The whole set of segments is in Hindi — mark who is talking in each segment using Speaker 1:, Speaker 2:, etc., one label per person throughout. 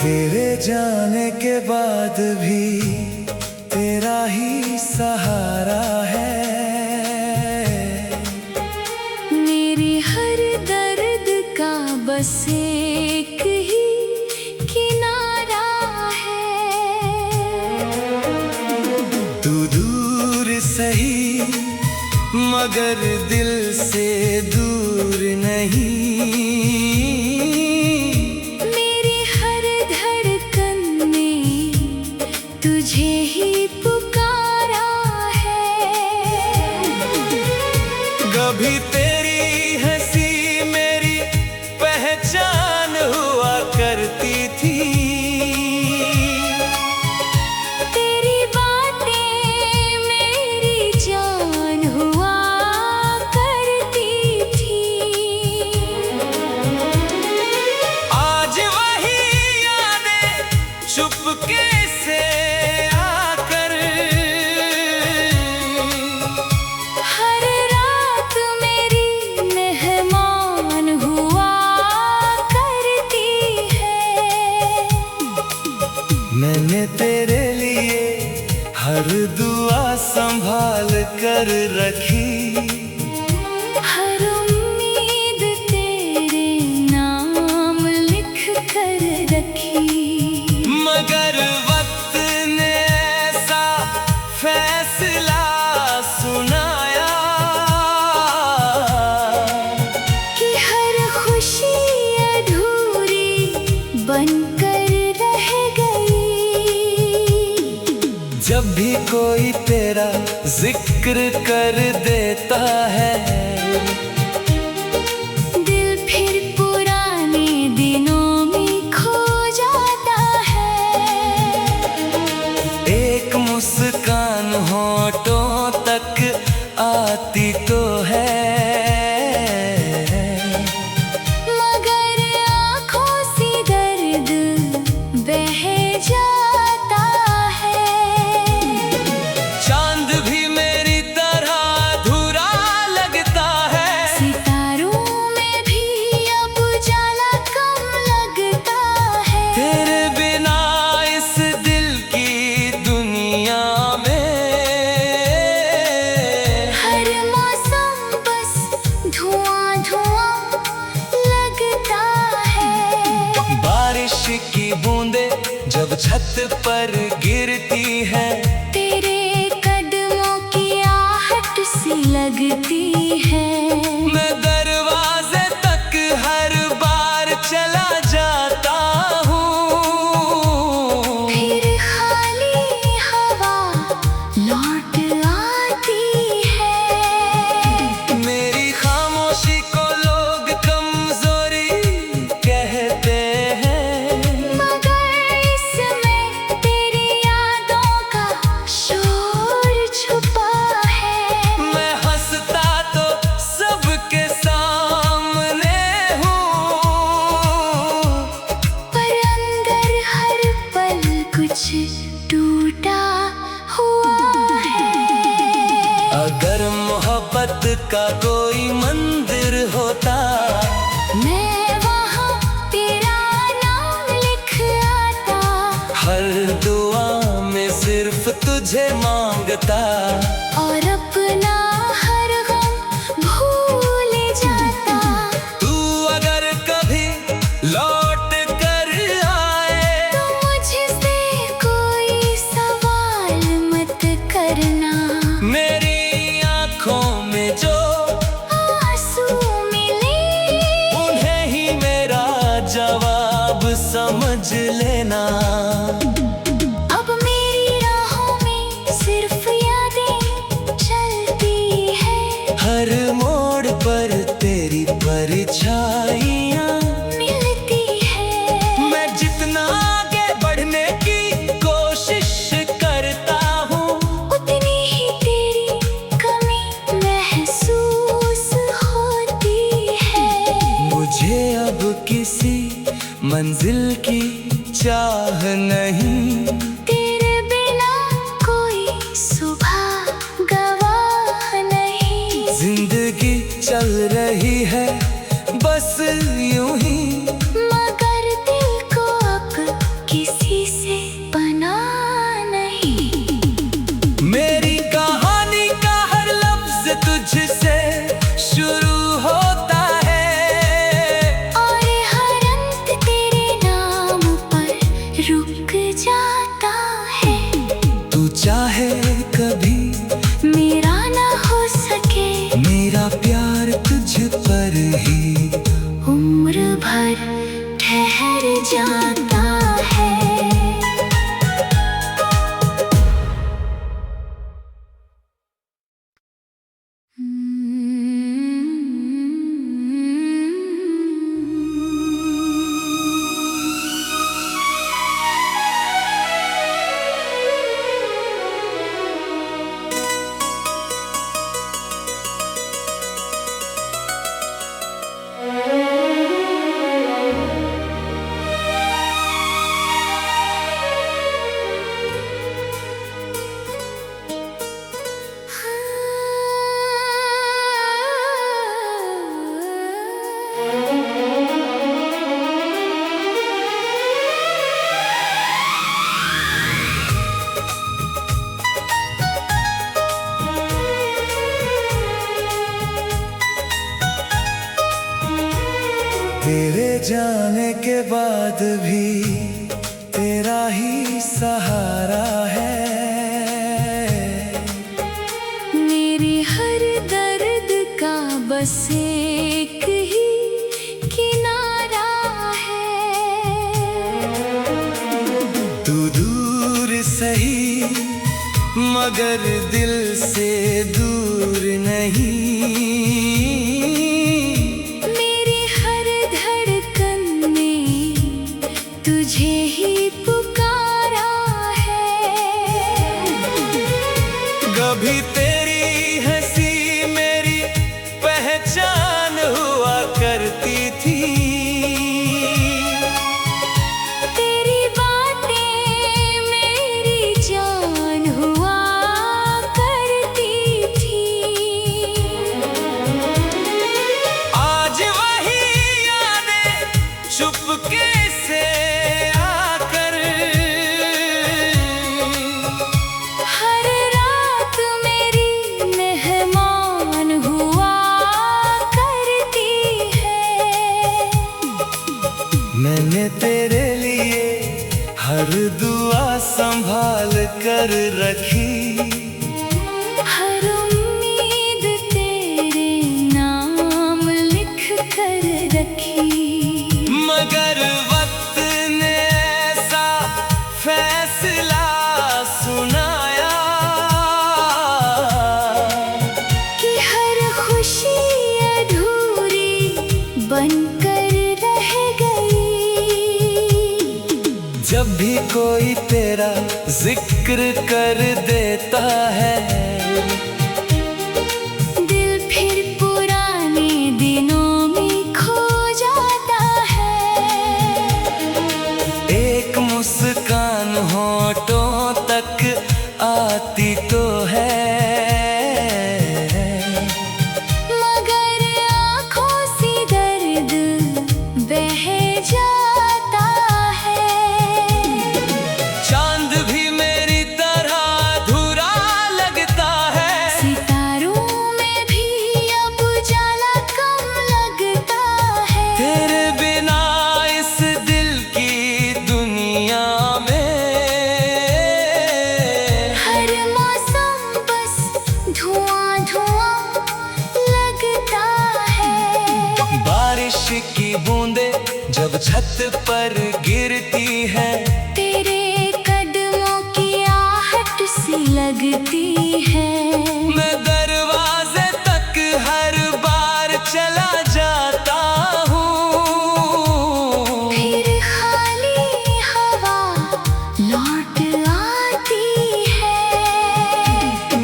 Speaker 1: तेरे जाने के बाद भी तेरा ही सहारा है।
Speaker 2: मेरे हर दर्द का बस एक ही किनारा है।
Speaker 1: तू दूर सही मगर दिल से दूर नहीं।
Speaker 2: मेरी हर धड़कन ने तुझे ही पुकारा है।
Speaker 1: कभी तेरी हंसी मेरी पहचान हुआ करती थी।
Speaker 2: तेरी बातें मेरी जान हुआ करती थी।
Speaker 1: आज वही यादें चुपके से आकर
Speaker 2: हर रात मेरी मेहमान हुआ करती है।
Speaker 1: मैंने तेरे लिए हर दुआ संभाल कर रखी।
Speaker 2: हर उम्मीद तेरे नाम लिख कर रखी।
Speaker 1: मगर वक्त ने ऐसा फैसला सुनाया
Speaker 2: कि हर खुशी अधूरी बनकर रह गई।
Speaker 1: जब भी कोई तेरा जिक्र कर देता है,
Speaker 2: दिल फिर पुराने दिनों में खो जाता है।
Speaker 1: एक मुस्कान होठों तक आती तो है,
Speaker 2: मगर आँखों से दर्द बह जाता है।
Speaker 1: चांद भी मेरी तरह अधूरा लगता है।
Speaker 2: सितारों में भी अब उजाला कम लगता है।
Speaker 1: तेरे बिना इस दिल की दुनिया में
Speaker 2: हर मौसम बस धुआं धुआं लगता है।
Speaker 1: बारिश की बूंदें जब छत पर गिरती है,
Speaker 2: तेरे कदमों की आहट सी लगती है।
Speaker 1: मैं दरवाजे तक हर बार चला जाता हूँ।
Speaker 2: फिर खाली हवा लौट आती है।
Speaker 1: मेरी खामोशी को लोग कमजोरी कहते हैं,
Speaker 2: मगर इसमें तेरी यादों का शोर छुपा है।
Speaker 1: मैं हंसता तो सबके सामने हूँ,
Speaker 2: पर अंदर हर पल कुछ टूटा हुआ है।
Speaker 1: अगर मोहब्बत का कोई मंदिर होता,
Speaker 2: मैं वहाँ तेरा नाम लिख आता।
Speaker 1: हर दुआ में सिर्फ तुझे मांगता।
Speaker 2: और अपना हर गम भूल जाता।
Speaker 1: तू अगर कभी लौट कर आए,
Speaker 2: तो मुझसे कोई सवाल मत करना।
Speaker 1: मेरी आंखों में जो
Speaker 2: आंसू मिले
Speaker 1: उन्हें ही मेरा जवाब समझ लेना।
Speaker 2: अब मेरी राहों में सिर्फ यादें चलती है।
Speaker 1: हर मोड़ पर तेरी परछाइयाँ
Speaker 2: मिलती है।
Speaker 1: मैं जितना आगे बढ़ने की कोशिश करता हूँ,
Speaker 2: उतनी ही तेरी कमी महसूस होती है।
Speaker 1: मुझे अब किसी मंजिल की चाह नहीं।
Speaker 2: तेरे बिना कोई सुबह गवाह नहीं।
Speaker 1: जिंदगी चल रही है बस यूं ही,
Speaker 2: मगर दिल को अब
Speaker 1: तेरे जाने के बाद भी तेरा ही सहारा है।
Speaker 2: मेरे हर दर्द का बस एक ही किनारा है।
Speaker 1: तू दूर सही मगर दिल से दूर नहीं।
Speaker 2: मेरी हर धड़कन ने तुझे ही पुकारा है।
Speaker 1: कभी तेरी हंसी मेरी पहचान हुआ करती थी।
Speaker 2: तेरी बातें मेरी जान हुआ करती थी।
Speaker 1: आज वही यादें चुपके से आकर
Speaker 2: हर रात मेरी मेहमान हुआ करती है।
Speaker 1: मैंने तेरे लिए हर दुआ संभाल कर रखी।
Speaker 2: हर उम्मीद तेरे नाम लिख कर रखी।
Speaker 1: मगर वक्त ने ऐसा फैसला सुनाया
Speaker 2: कि हर खुशी अधूरी बनकर रह गई।
Speaker 1: जब भी कोई तेरा जिक्र कर देता है
Speaker 2: दिल फिर पुराने दिनों में खो जाता है।
Speaker 1: एक मुस्कान होठों तक आती तो है
Speaker 2: मगर आँखों से दर्द बह जाता है।
Speaker 1: चांद भी मेरी तरह अधूरा लगता है।
Speaker 2: सितारों में भी अब उजाला कम लगता है।
Speaker 1: तेरे बिना इस दिल की दुनिया में
Speaker 2: हर मौसम बस धुआं धुआं लगता है।
Speaker 1: बारिश की बूंदें जब छत पर गिरती है
Speaker 2: तेरे कदमों की आहट सी लगती है।
Speaker 1: मैं दरवाजे तक हर बार चला जाता हूँ।
Speaker 2: फिर खाली हवा लौट आती है।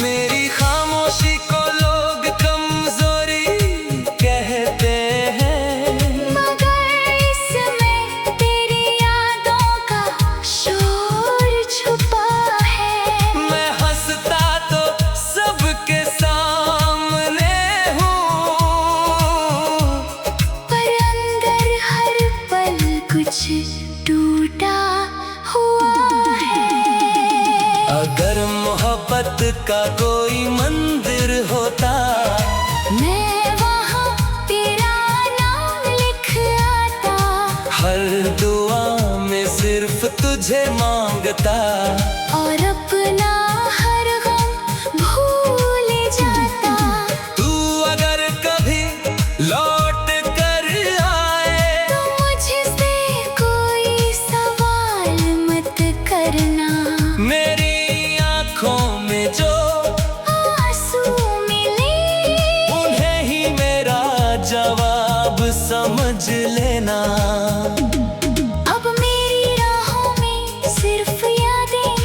Speaker 1: मेरी खामोशी को लोग कमजोरी कहते हैं
Speaker 2: मगर इसमें तेरी यादों का शोर छुपा है।
Speaker 1: मैं हंसता तो सबके सामने हूँ
Speaker 2: पर अंदर हर पल कुछ टूटा हुआ है।
Speaker 1: अगर मोहब्बत का कोई मंदिर होता
Speaker 2: मैं वहाँ तेरा नाम लिख आता।
Speaker 1: हर दुआ में सिर्फ तुझे मांगता
Speaker 2: और अपना हर गम भूल जाता।
Speaker 1: तू अगर कभी लौट कर आए
Speaker 2: तो मुझसे कोई सवाल मत करना।
Speaker 1: मेरी आंखों में जो
Speaker 2: आंसू मिले
Speaker 1: उन्हें ही मेरा जवाब समझ लेना।
Speaker 2: अब मेरी राहों में सिर्फ यादें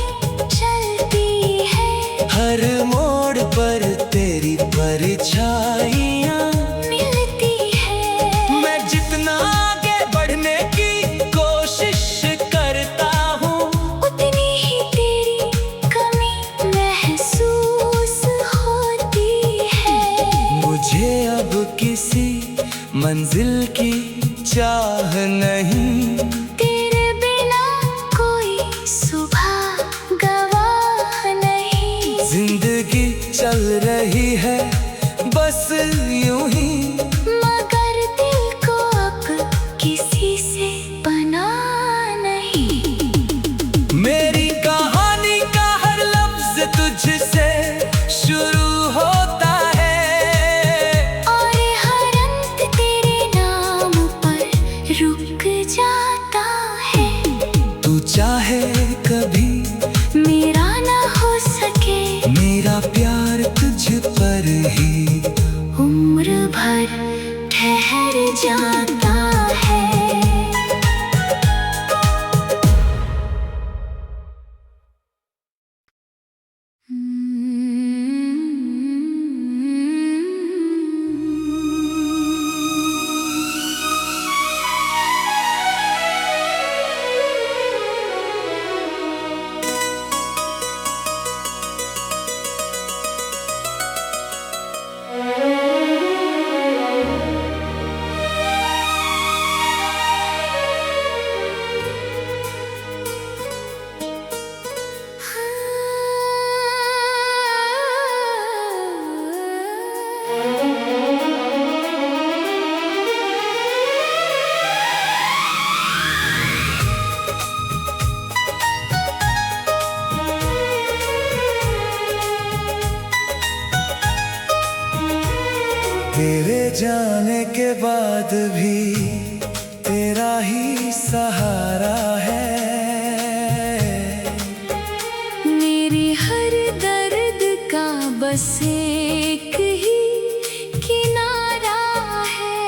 Speaker 2: चलती है।
Speaker 1: हर मोड़ पर तेरी परछाइयाँ
Speaker 2: मिलती है।
Speaker 1: मैं जितना आगे बढ़ने की कोशिश करता हूँ
Speaker 2: उतनी ही तेरी कमी महसूस होती है।
Speaker 1: मुझे अब किसी मंजिल की चाह नहीं।
Speaker 2: तेरे बिना कोई सुबह गवाह नहीं।
Speaker 1: जिंदगी चल रही है बस यूं ही
Speaker 2: मगर दिल को अब ठहर जाता है।
Speaker 1: तेरे जाने के बाद भी तेरा ही सहारा है।
Speaker 2: मेरे हर दर्द का बस एक ही किनारा है।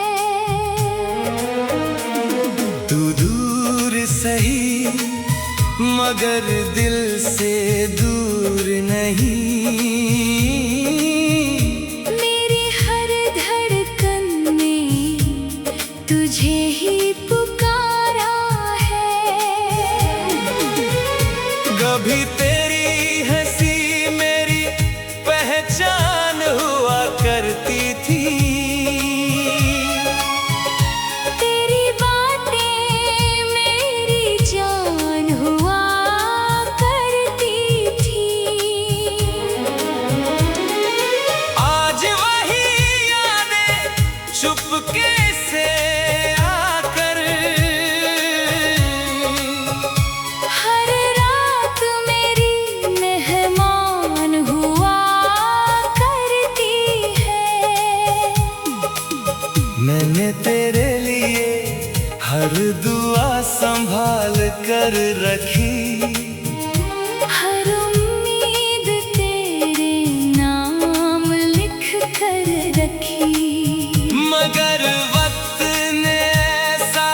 Speaker 1: तू दूर सही मगर दिल से दूर नहीं।
Speaker 2: तुझे ही पुकारा है।
Speaker 1: कभी तेरी हंसी मेरी पहचान हुआ करती थी।
Speaker 2: तेरी बातें मेरी जान हुआ करती थी।
Speaker 1: आज वही यादें चुपके से मैंने तेरे लिए हर दुआ संभाल कर रखी।
Speaker 2: हर उम्मीद तेरे नाम लिख कर रखी।
Speaker 1: मगर वक्त ने ऐसा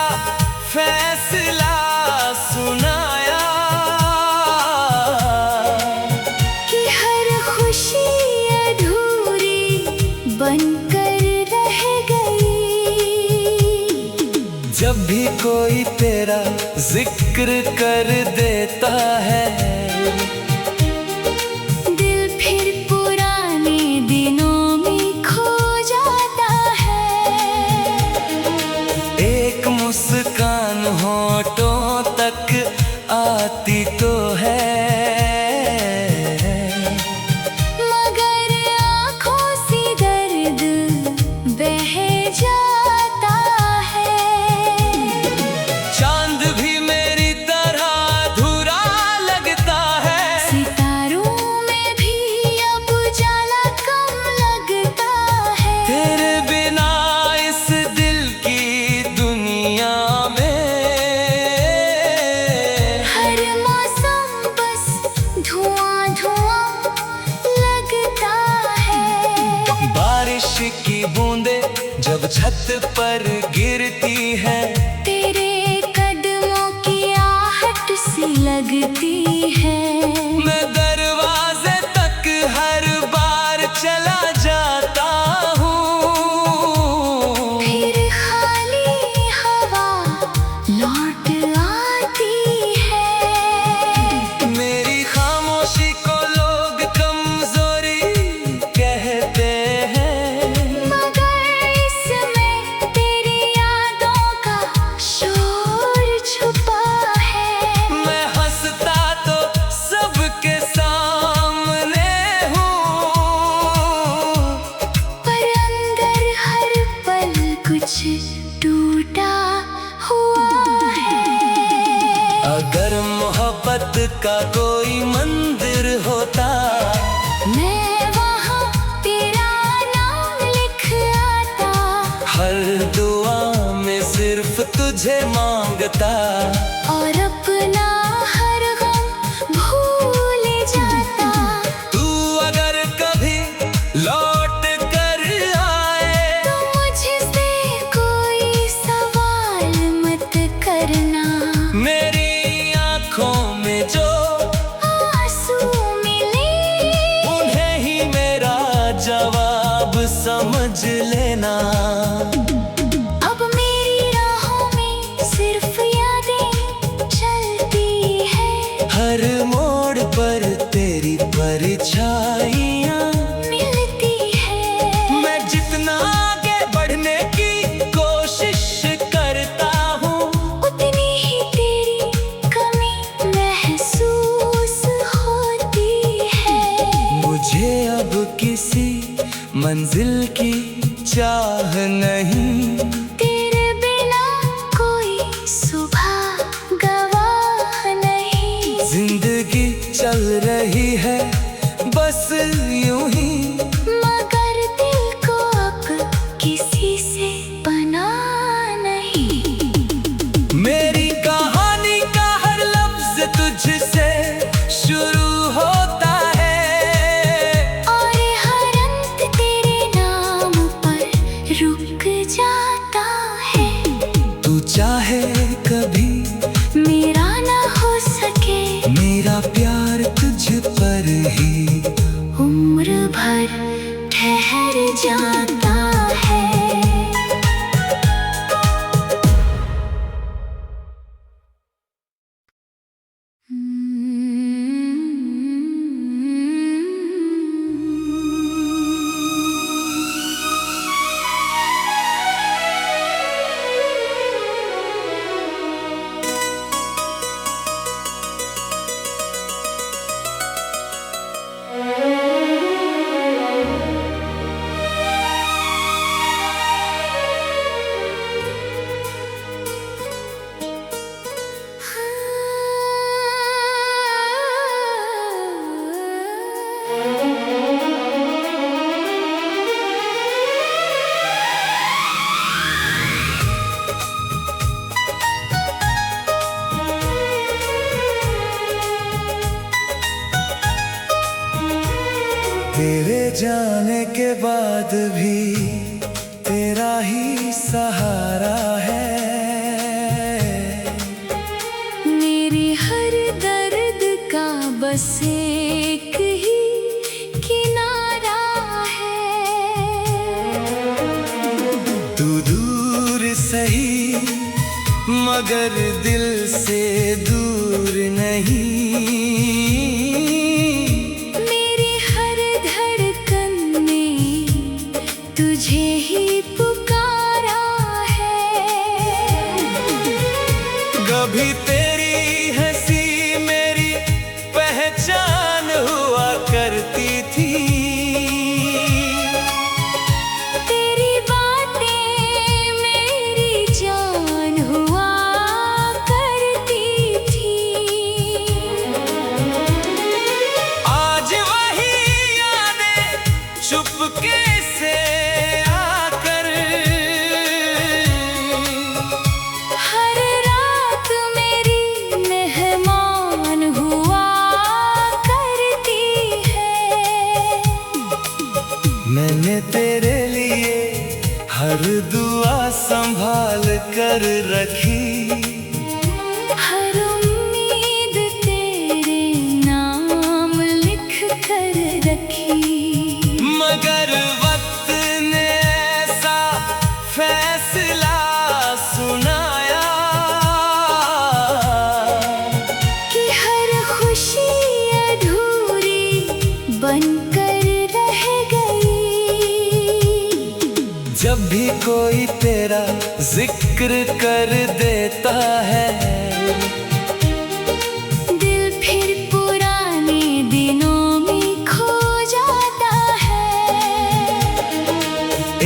Speaker 1: फैसला सुनाया
Speaker 2: कि हर खुशी अधूरी बनकर
Speaker 1: जब भी कोई तेरा जिक्र कर देता है
Speaker 2: दिल फिर पुराने दिनों में खो जाता है।
Speaker 1: एक मुस्कान होठों तक आती तो है
Speaker 2: मगर आँखों से दर्द बह जाता है।
Speaker 1: चांद भी मेरी तरह अधूरा लगता है।
Speaker 2: सितारों में भी अब उजाला कम लगता है।
Speaker 1: तेरे बिना इस दिल की दुनिया में
Speaker 2: हर मौसम बस धुआं धुआं लगता है।
Speaker 1: बारिश की बूंदें जब छत पर गिरती है
Speaker 2: तेरे कदमों की आहट सी लगती है।
Speaker 1: मैं दरवाजे तक हर बार चला जाता हूँ।
Speaker 2: फिर खाली हवा लौट आती है।
Speaker 1: मेरी खामोशी को लोग कमजोरी कहते हैं
Speaker 2: मगर इसमें तेरी यादों का शोर छुपा है। मैं
Speaker 1: हंसता तो सबके सामने हूँ
Speaker 2: पर अंदर हर पल कुछ टूटा हुआ है।
Speaker 1: अगर मोहब्बत का कोई मंदिर होता
Speaker 2: मैं वहाँ तेरा नाम लिख आता।
Speaker 1: हर दुआ में सिर्फ तुझे मांगता
Speaker 2: और अपना हर गम भूल जाता।
Speaker 1: तू अगर कभी लौट कर आए
Speaker 2: तो मुझसे
Speaker 1: मंजिल की चाह नहीं,
Speaker 2: तेरे बिना कोई सुबह गवाह नहीं।
Speaker 1: जिंदगी चल रही है बस यूं ही,
Speaker 2: मगर दिल को अब किसी से पनाह नहीं।
Speaker 1: मेरी कहानी का हर लफ्ज तुझसे शुरू होता है,
Speaker 2: और हर अंत तेरे नाम पर रुक जाता है।
Speaker 1: तू चाहे कभी
Speaker 2: मेरा ना हो सके,
Speaker 1: मेरा प्यार तुझ पर ही
Speaker 2: उम्र भर ठहर जाता है।
Speaker 1: तेरे जाने के बाद भी तेरा ही सहारा है।
Speaker 2: मेरे हर दर्द का बस एक ही किनारा है।
Speaker 1: तू दूर सही मगर दिल से दूर नहीं,
Speaker 2: मेरी हर धड़कन ने तुझे ही पुकारा है।
Speaker 1: कभी तेरी हंसी मेरी पहचान हुआ करती थी,
Speaker 2: तेरी बातें मेरी जान हुआ करती थी।
Speaker 1: आज वही यादें चुपके से आकर
Speaker 2: हर रात मेरी मेहमान हुआ करती है।
Speaker 1: मैंने तेरे लिए हर दुआ संभाल कर रखी,
Speaker 2: हर उम्मीद तेरे नाम लिख कर रखी।
Speaker 1: मगर वक्त ने ऐसा फैसला सुनाया
Speaker 2: कि हर खुशी अधूरी बनकर रह गई।
Speaker 1: जब भी कोई तेरा जिक्र कर देता है,
Speaker 2: दिल फिर पुराने दिनों में खो जाता है।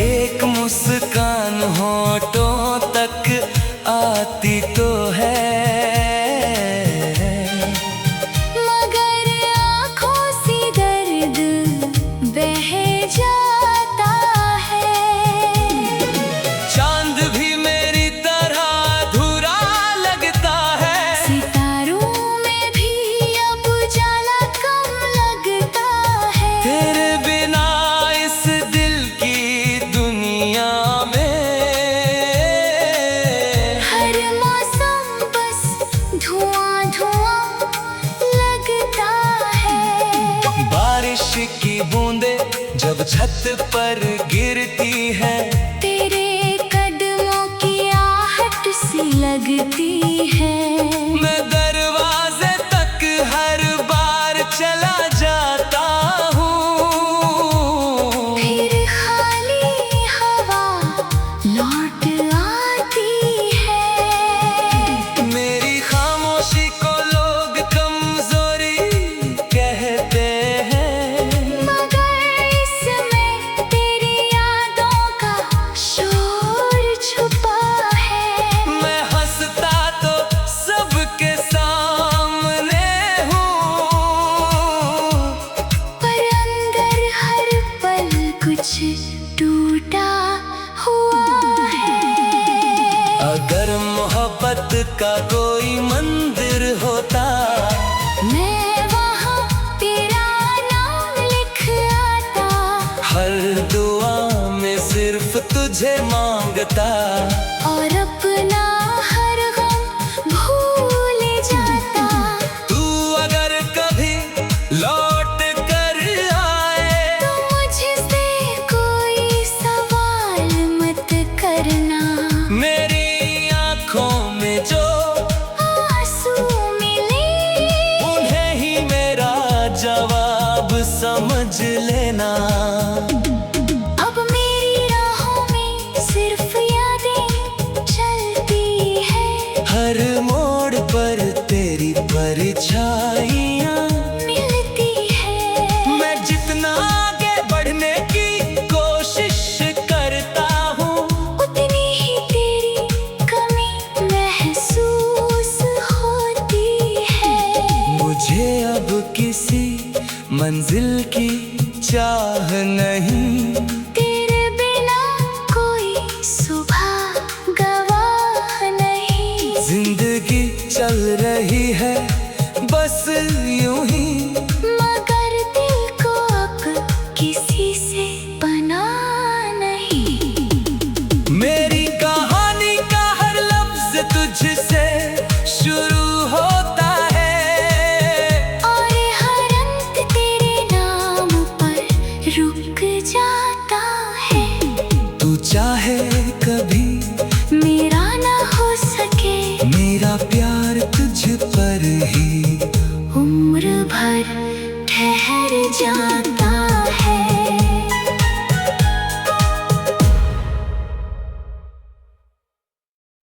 Speaker 1: एक मुस्कान होठों तक आती तो है,
Speaker 2: मगर आँखों से दर्द बह जाता है।
Speaker 1: चांद भी मेरी तरह अधूरा लगता है,
Speaker 2: सितारों में भी अब उजाला कम लगता है।
Speaker 1: तेरे बिना इस दिल की दुनिया में
Speaker 2: हर मौसम बस धुआं धुआं लगता है।
Speaker 1: बारिश की बूंदें जब छत पर गिरती है,
Speaker 2: तेरे कदमों की आहट सी लगती है।
Speaker 1: मैं दरवाजे तक हर बार चला जाता हूँ,
Speaker 2: फिर खाली हवा लौट आती है।
Speaker 1: मेरी खामोशी को लोग कमजोरी कहते हैं,
Speaker 2: मगर इसमें तेरी
Speaker 1: अगर मोहब्बत का कोई मंदिर होता,
Speaker 2: मैं वहाँ तेरा नाम लिख आता।
Speaker 1: हर दुआ में सिर्फ तुझे मांगता,
Speaker 2: और अपना हर गम भूल जाता।
Speaker 1: तू अगर कभी लौट कर आए,
Speaker 2: तो मुझसे कोई सवाल मत करना।
Speaker 1: मेरी आँखों में जो
Speaker 2: आंसू मिले,
Speaker 1: उन्हें ही मेरा जवाब समझ लेना।
Speaker 2: अब मेरी राहों में सिर्फ यादें चलती है।
Speaker 1: हर मोड़ पर तेरी परछाइयाँ
Speaker 2: मिलती है।
Speaker 1: मैं जितना आगे बढ़ने की कोशिश करता हूँ,
Speaker 2: उतनी ही तेरी कमी महसूस होती है।
Speaker 1: मुझे अब किसी मंजिल की चाह नहीं।
Speaker 2: तेरे बिना कोई सुबह गवाह नहीं।
Speaker 1: जिंदगी चल रही है बस यूं ही,
Speaker 2: मगर दिल को अब किसी से बना नहीं।
Speaker 1: मेरी कहानी का हर लफ्ज तुझसे शुरू होता है,
Speaker 2: और हर अंत तेरे नाम पर रुक जाता है।
Speaker 1: तू चाहे कभी
Speaker 2: मेरा ना हो सके,
Speaker 1: मेरा प्यार तुझ पर ही
Speaker 2: उम्र भर ठहर जाता